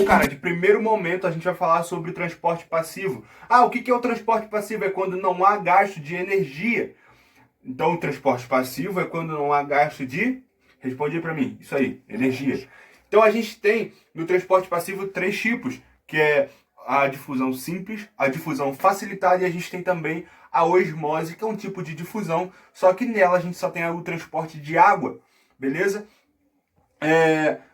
cara, de primeiro momento a gente vai falar sobre transporte passivo. Ah, o que é o transporte passivo? É quando não há gasto de energia. Então, o transporte passivo é quando não há gasto de... Responde aí pra mim. Isso aí, energia. Então, a gente tem no transporte passivo três tipos, que é a difusão simples, a difusão facilitada e a gente tem também a osmose, que é um tipo de difusão, só que nela a gente só tem o transporte de água, beleza?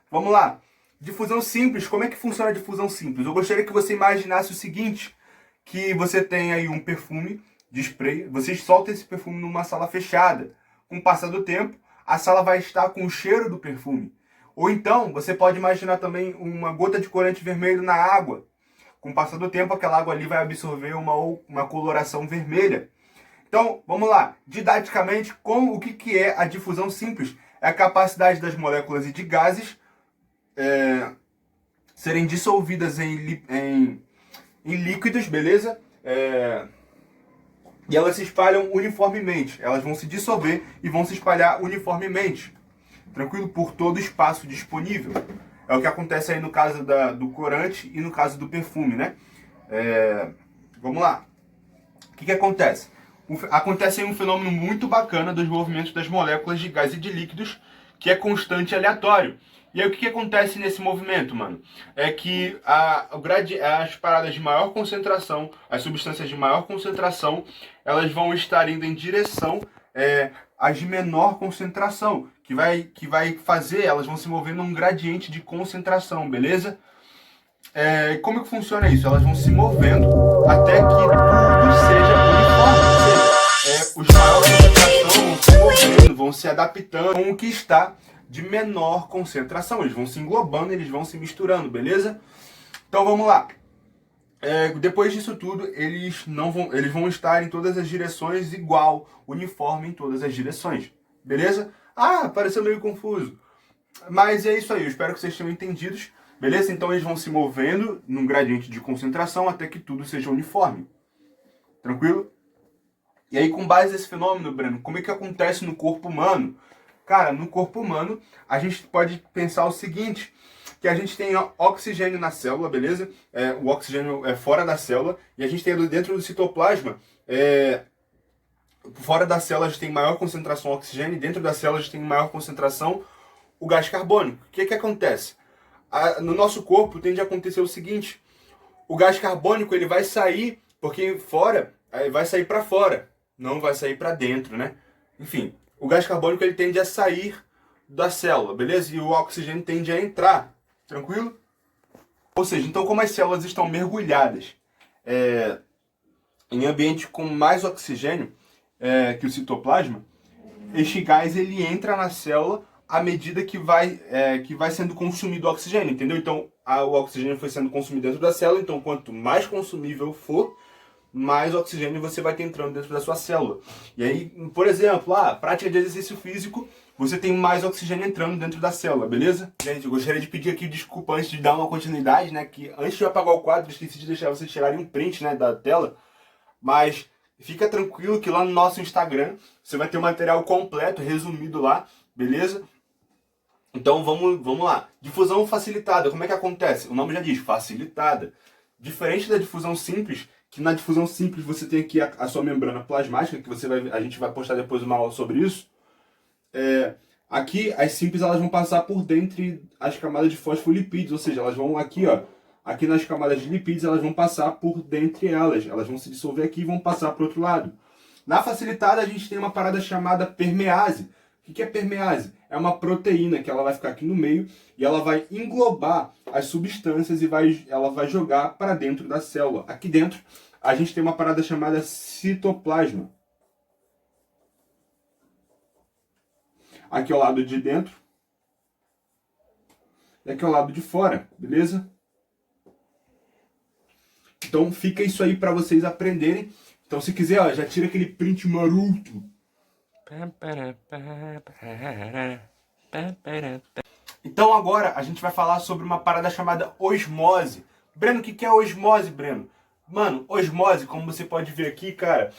Vamos lá. Difusão simples, como é que funciona a difusão simples? Eu gostaria que você imaginasse o seguinte, que você tem aí um perfume de spray, você solta esse perfume numa sala fechada. Com o passar do tempo, a sala vai estar com o cheiro do perfume. Ou então, você pode imaginar também uma gota de corante vermelho na água. Com o passar do tempo, aquela água ali vai absorver uma coloração vermelha. Então, vamos lá. Didaticamente, o que é a difusão simples? É a capacidade das moléculas e de gases serem dissolvidas em líquidos, beleza? E elas se espalham uniformemente. Elas vão se dissolver e vão se espalhar uniformemente. Tranquilo? Por todo o espaço disponível. É o que acontece aí no caso do corante e no caso do perfume, né? Vamos lá. O que acontece? Acontece aí um fenômeno muito bacana dos movimentos das moléculas de gás e de líquidos, que é constante e aleatório. E aí o que acontece nesse movimento, mano? É que as paradas de maior concentração, as substâncias de maior concentração, elas vão estar indo em direção às de menor concentração, que vai fazer, elas vão se mover num gradiente de concentração, beleza? Como que funciona isso? Elas vão se movendo até que tudo seja uniforme. Os maiores concentração vão se movendo, vão se adaptando com o que está de menor concentração. Eles vão se englobando, eles vão se misturando, beleza? Então vamos lá. Depois disso tudo, eles vão estar em todas as direções igual, uniforme em todas as direções. Beleza? Ah, pareceu meio confuso. Mas é isso aí, eu espero que vocês tenham entendidos. Beleza? Então eles vão se movendo num gradiente de concentração até que tudo seja uniforme. Tranquilo? E aí, com base nesse fenômeno, Breno, como é que acontece no corpo humano? Cara, no corpo humano, a gente pode pensar o seguinte, que a gente tem oxigênio na célula, beleza? O oxigênio é fora da célula, e a gente tem dentro do citoplasma, fora da célula a gente tem maior concentração de oxigênio, e dentro da célula a gente tem maior concentração o gás carbônico. O que acontece? No nosso corpo tende a acontecer o seguinte, o gás carbônico ele vai sair, porque fora, vai sair para fora, não vai sair para dentro, né? Enfim, o gás carbônico ele tende a sair da célula, beleza? E o oxigênio tende a entrar, tranquilo? Ou seja, então como as células estão mergulhadas em ambiente com mais oxigênio que o citoplasma, este gás ele entra na célula à medida que vai sendo consumido o oxigênio, entendeu? Então o oxigênio foi sendo consumido dentro da célula, então quanto mais consumível for, mais oxigênio você vai ter entrando dentro da sua célula. E aí, por exemplo, prática de exercício físico, você tem mais oxigênio entrando dentro da célula, beleza? Gente, eu gostaria de pedir aqui desculpa antes de dar uma continuidade, né? Que antes de eu apagar o quadro, eu esqueci de deixar vocês tirarem um print, né, da tela. Mas fica tranquilo que lá no nosso Instagram você vai ter o material completo, resumido lá, beleza? Então vamos lá. Difusão facilitada, como é que acontece? O nome já diz, facilitada. Diferente da difusão simples, que na difusão simples você tem aqui a sua membrana plasmática, que a gente vai postar depois uma aula sobre isso. Aqui as simples elas vão passar por dentre as camadas de fosfolipídios, ou seja, elas vão aqui, ó, aqui nas camadas de lipídios, elas vão passar por dentre elas vão se dissolver aqui e vão passar para o outro lado. Na facilitada a gente tem uma parada chamada permease. O que é permease? É uma proteína que ela vai ficar aqui no meio e ela vai englobar as substâncias e ela vai jogar para dentro da célula. Aqui dentro a gente tem uma parada chamada citoplasma. Aqui ao lado de dentro e aqui ao lado de fora, beleza? Então fica isso aí para vocês aprenderem. Então se quiser, ó, já tira aquele print maroto. Então agora a gente vai falar sobre uma parada chamada osmose. Breno, o que é osmose, Breno? Mano, osmose, como você pode ver aqui, cara,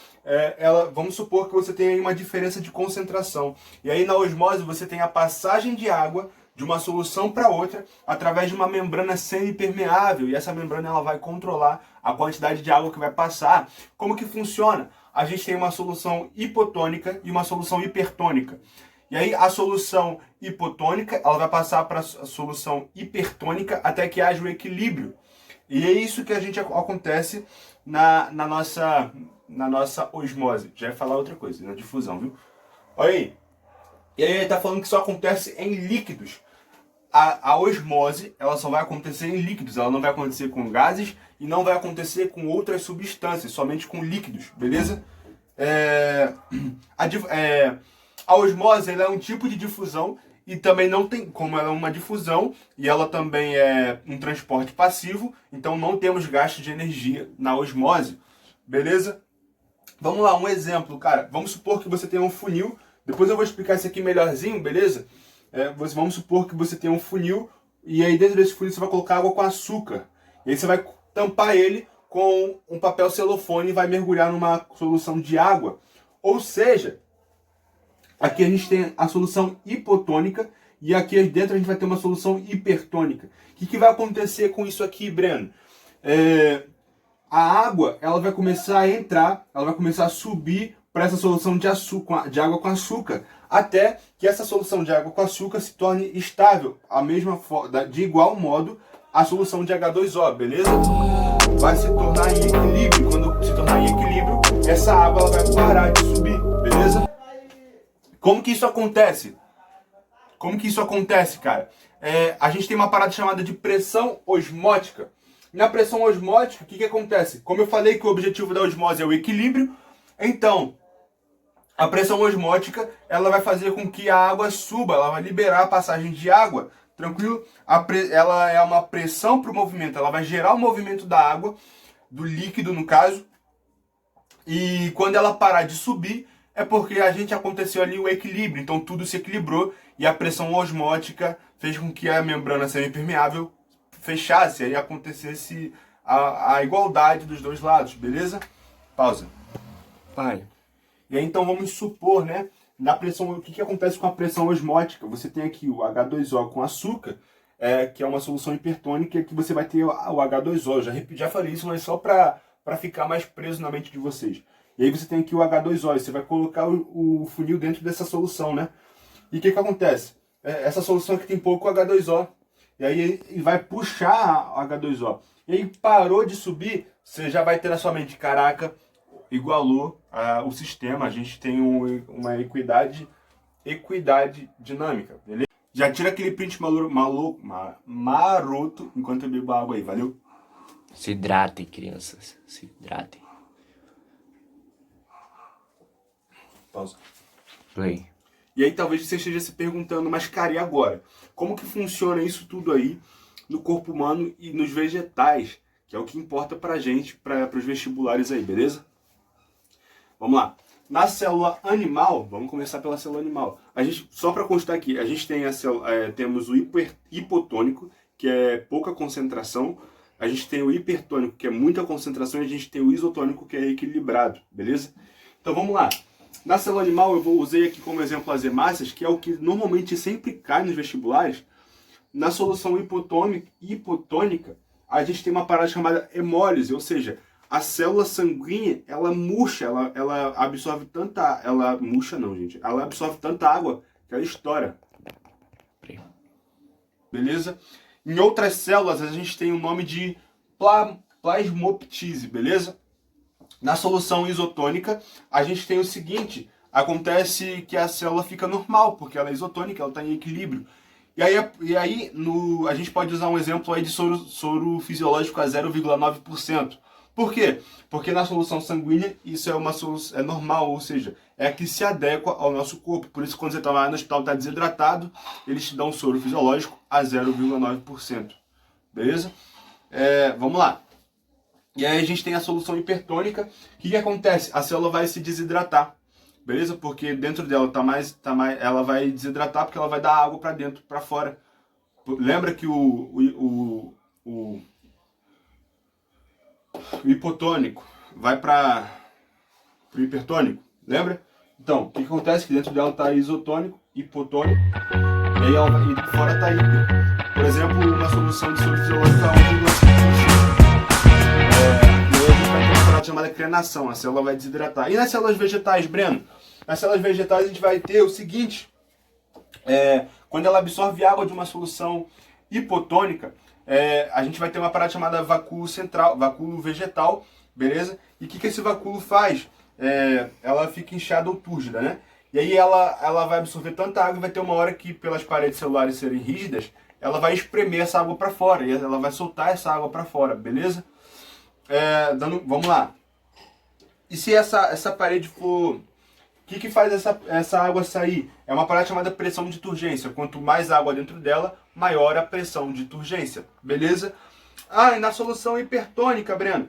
vamos supor que você tem aí uma diferença de concentração. E aí na osmose você tem a passagem de água de uma solução para outra através de uma membrana semipermeável, e essa membrana ela vai controlar a quantidade de água que vai passar. Como que funciona? A gente tem uma solução hipotônica e uma solução hipertônica. E aí a solução hipotônica ela vai passar para a solução hipertônica até que haja o equilíbrio. E é isso que a gente acontece na nossa osmose. Já ia falar outra coisa, na difusão, viu? Olha aí. E aí ele está falando que isso acontece em líquidos. A osmose ela só vai acontecer em líquidos, ela não vai acontecer com gases e não vai acontecer com outras substâncias, somente com líquidos, beleza? A osmose ela é um tipo de difusão e também não tem, como ela é uma difusão e ela também é um transporte passivo, então não temos gasto de energia na osmose, beleza? Vamos lá, um exemplo, cara. Vamos supor que você tem um funil, depois eu vou explicar isso aqui melhorzinho, beleza? Vamos supor que você tem um funil e aí dentro desse funil você vai colocar água com açúcar. E aí você vai tampar ele com um papel celofane e vai mergulhar numa solução de água. Ou seja, aqui a gente tem a solução hipotônica e aqui dentro a gente vai ter uma solução hipertônica. O que vai acontecer com isso aqui, Breno? A água ela vai começar a entrar, ela vai começar a subir para essa solução de água com açúcar, até que essa solução de água com açúcar se torne estável, de igual modo a solução de H2O, beleza? Vai se tornar em equilíbrio. Quando se tornar em equilíbrio, essa água ela vai parar de subir, beleza? Como que isso acontece? Como que isso acontece, cara? A gente tem uma parada chamada de pressão osmótica. Na pressão osmótica, o que acontece? Como eu falei que o objetivo da osmose é o equilíbrio, então a pressão osmótica ela vai fazer com que a água suba, ela vai liberar a passagem de água, tranquilo? Ela é uma pressão para o movimento, ela vai gerar o movimento da água, do líquido no caso, e quando ela parar de subir, é porque aconteceu ali o equilíbrio, então tudo se equilibrou e a pressão osmótica fez com que a membrana semipermeável fechasse, aí acontecesse a igualdade dos dois lados, beleza? Pausa. Pai. E aí então vamos supor, né? Na pressão, o que acontece com a pressão osmótica? Você tem aqui o H2O com açúcar, que é uma solução hipertônica, que você vai ter o H2O. Já falei isso, mas só para ficar mais preso na mente de vocês. E aí você tem aqui o H2O, e você vai colocar o funil dentro dessa solução, né? E o que acontece? Essa solução aqui tem pouco H2O. E aí ele vai puxar a H2O. E aí parou de subir, você já vai ter na sua mente, caraca, igualou o sistema, a gente tem uma equidade dinâmica, beleza? Já tira aquele print maroto enquanto eu bebo água aí, valeu? Se hidratem, crianças, se hidratem. Pausa. Play. E aí talvez você esteja se perguntando, mas cara, e agora? Como que funciona isso tudo aí no corpo humano e nos vegetais? Que é o que importa pra gente, para os vestibulares aí, beleza? Vamos lá. Na célula animal, vamos começar pela célula animal. Só para constar aqui, a gente tem temos o hipotônico, que é pouca concentração. A gente tem o hipertônico, que é muita concentração. E a gente tem o isotônico, que é equilibrado, beleza? Então vamos lá. Na célula animal, usei aqui como exemplo as hemácias, que é o que normalmente sempre cai nos vestibulares. Na solução hipotônica, a gente tem uma parada chamada hemólise, ou seja, a célula sanguínea, ela murcha, ela absorve tanta... Ela murcha não, gente. Ela absorve tanta água que ela estoura. Beleza? Em outras células, a gente tem o nome de plasmoptise, beleza? Na solução isotônica, a gente tem o seguinte, acontece que a célula fica normal, porque ela é isotônica, ela está em equilíbrio. E aí a gente pode usar um exemplo aí de soro fisiológico a 0,9%. Por quê? Porque na solução sanguínea isso é uma solução normal, ou seja, é a que se adequa ao nosso corpo. Por isso, quando você está lá no hospital, está desidratado, eles te dão um soro fisiológico a 0,9%. Beleza? Vamos lá. E aí a gente tem a solução hipertônica. O que acontece? A célula vai se desidratar. Beleza? Porque dentro dela ela vai desidratar porque ela vai dar água para dentro, para fora. Lembra que o hipotônico vai para o hipertônico, lembra? Então, o que acontece? Que dentro dela está isotônico, hipotônico, e E aí e fora está híbrido. Por exemplo, uma solução de soro fisiológico está 1,5%. E aí a gente vai ter uma parada chamada crenação, a célula vai desidratar. E nas células vegetais, Breno? Nas células vegetais a gente vai ter o seguinte, quando ela absorve água de uma solução hipotônica, a gente vai ter uma parada chamada vacúolo central, vacúolo vegetal, beleza? E o que esse vacúolo faz? Ela fica inchada ou túrgida, né? E aí ela vai absorver tanta água e vai ter uma hora que, pelas paredes celulares serem rígidas, ela vai espremer essa água para fora, e ela vai soltar essa água para fora, beleza? Vamos lá. E se essa parede for... O que faz essa água sair? É uma parada chamada pressão de turgência. Quanto mais água dentro dela, maior a pressão de turgência. Beleza? E na solução hipertônica, Breno,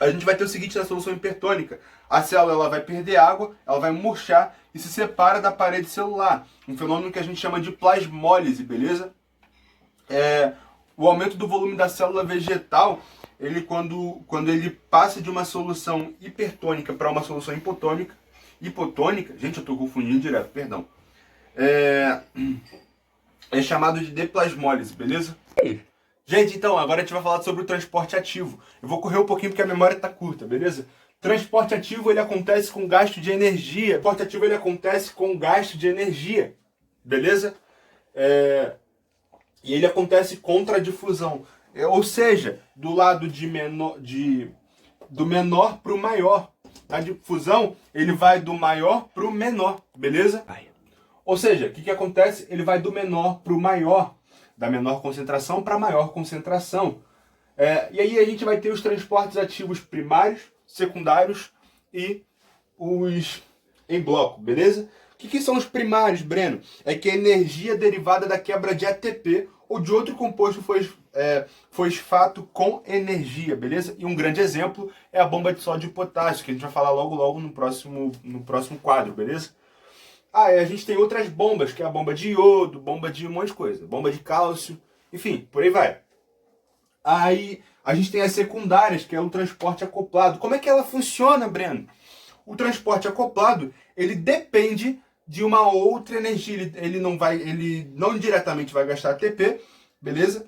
a gente vai ter o seguinte na solução hipertônica. A célula ela vai perder água, ela vai murchar e se separa da parede celular. Um fenômeno que a gente chama de plasmólise, beleza? O aumento do volume da célula vegetal, ele quando ele passa de uma solução hipertônica para uma solução hipotônica, gente, eu estou confundindo direto, perdão. É chamado de deplasmólise, beleza? Gente, então, agora a gente vai falar sobre o transporte ativo. Eu vou correr um pouquinho porque a memória está curta, beleza? Transporte ativo, ele acontece com gasto de energia. Transporte ativo, ele acontece com gasto de energia, beleza? E ele acontece contra a difusão. Ou seja, do lado do menor para o maior. A difusão, ele vai do maior para o menor, beleza? Ou seja, o que acontece? Ele vai do menor para o maior, da menor concentração para a maior concentração. E aí a gente vai ter os transportes ativos primários, secundários e os em bloco, beleza? O que são os primários, Breno? É que a energia derivada da quebra de ATP ou de outro composto fosfato com energia, beleza? E um grande exemplo é a bomba de sódio e potássio, que a gente vai falar logo no próximo quadro, beleza? A gente tem outras bombas, que é a bomba de iodo, bomba de um monte de coisa, bomba de cálcio, enfim, por aí vai. Aí a gente tem as secundárias, que é o transporte acoplado. Como é que ela funciona, Breno? O transporte acoplado, ele depende de uma outra energia, ele não diretamente vai gastar ATP, beleza?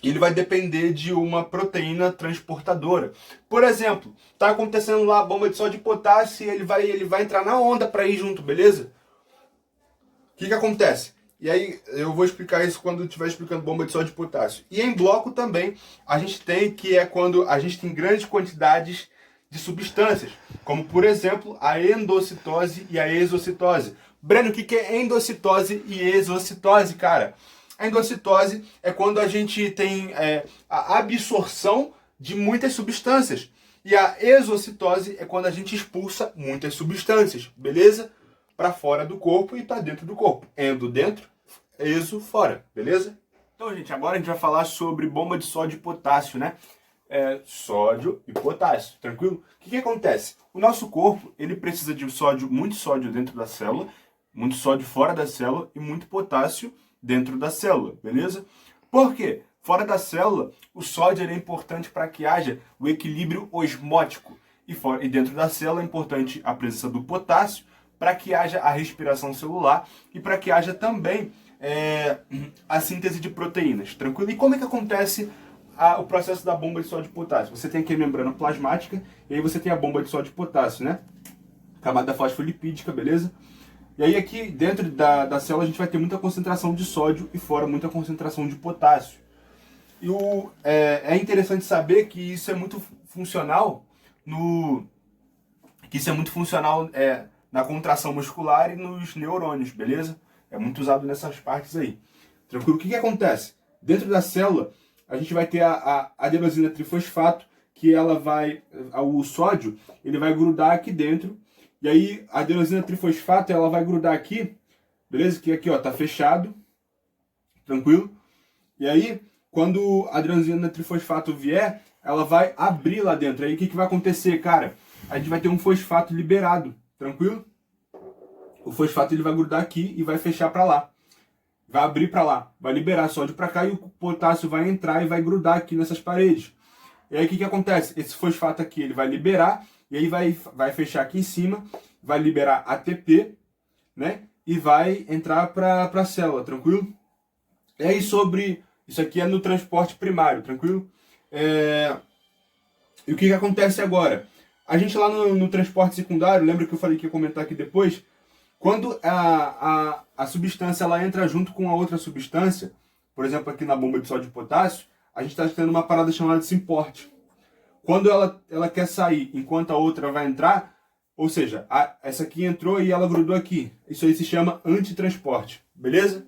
Ele vai depender de uma proteína transportadora. Por exemplo, tá acontecendo lá a bomba de sódio e potássio e ele vai entrar na onda para ir junto, beleza? O que acontece? E aí eu vou explicar isso quando eu estiver explicando bomba de sódio e potássio. E em bloco também a gente tem, que é quando a gente tem grandes quantidades de substâncias, como por exemplo a endocitose e a exocitose. Breno, o que é endocitose e exocitose, cara? A endocitose é quando a gente tem a absorção de muitas substâncias. E a exocitose é quando a gente expulsa muitas substâncias, beleza? Para fora do corpo e para dentro do corpo. Endo dentro, exo fora, beleza? Então, gente, agora a gente vai falar sobre bomba de sódio e potássio, né? Sódio e potássio, tranquilo? O que acontece? O nosso corpo, ele precisa de muito sódio dentro da célula, muito sódio fora da célula e muito potássio dentro da célula, beleza? Por quê? Fora da célula, o sódio é importante para que haja o equilíbrio osmótico. E dentro da célula é importante a presença do potássio para que haja a respiração celular e para que haja também a síntese de proteínas, tranquilo? E como é que acontece o processo da bomba de sódio e potássio? Você tem aqui a membrana plasmática e aí você tem a bomba de sódio e potássio, né? Camada fosfolipídica, beleza? E aí aqui dentro da célula a gente vai ter muita concentração de sódio e fora muita concentração de potássio. E é interessante saber que isso é muito funcional na contração muscular e nos neurônios, beleza? É muito usado nessas partes aí. Tranquilo? O que acontece? Dentro da célula a gente vai ter a adenosina trifosfato, que o sódio ele vai grudar aqui dentro. E aí a adenosina trifosfato ela vai grudar aqui, beleza? Que aqui ó, tá fechado, tranquilo? E aí quando a adenosina trifosfato vier, ela vai abrir lá dentro. Aí o que vai acontecer, cara? A gente vai ter um fosfato liberado, tranquilo? O fosfato ele vai grudar aqui e vai fechar para lá. Vai abrir para lá, vai liberar sódio para cá e o potássio vai entrar e vai grudar aqui nessas paredes. E aí o que acontece? Esse fosfato aqui ele vai liberar e aí vai fechar aqui em cima, vai liberar ATP, né? e vai entrar para a célula, tranquilo? E aí sobre... Isso aqui é no transporte primário, tranquilo? E o que acontece agora? A gente lá no transporte secundário, lembra que eu falei que ia comentar aqui depois? Quando a substância ela entra junto com a outra substância, por exemplo aqui na bomba de sódio de potássio, a gente está tendo uma parada chamada de simporte. Quando ela quer sair enquanto a outra vai entrar, ou seja, essa aqui entrou e ela grudou aqui. Isso aí se chama antitransporte, beleza?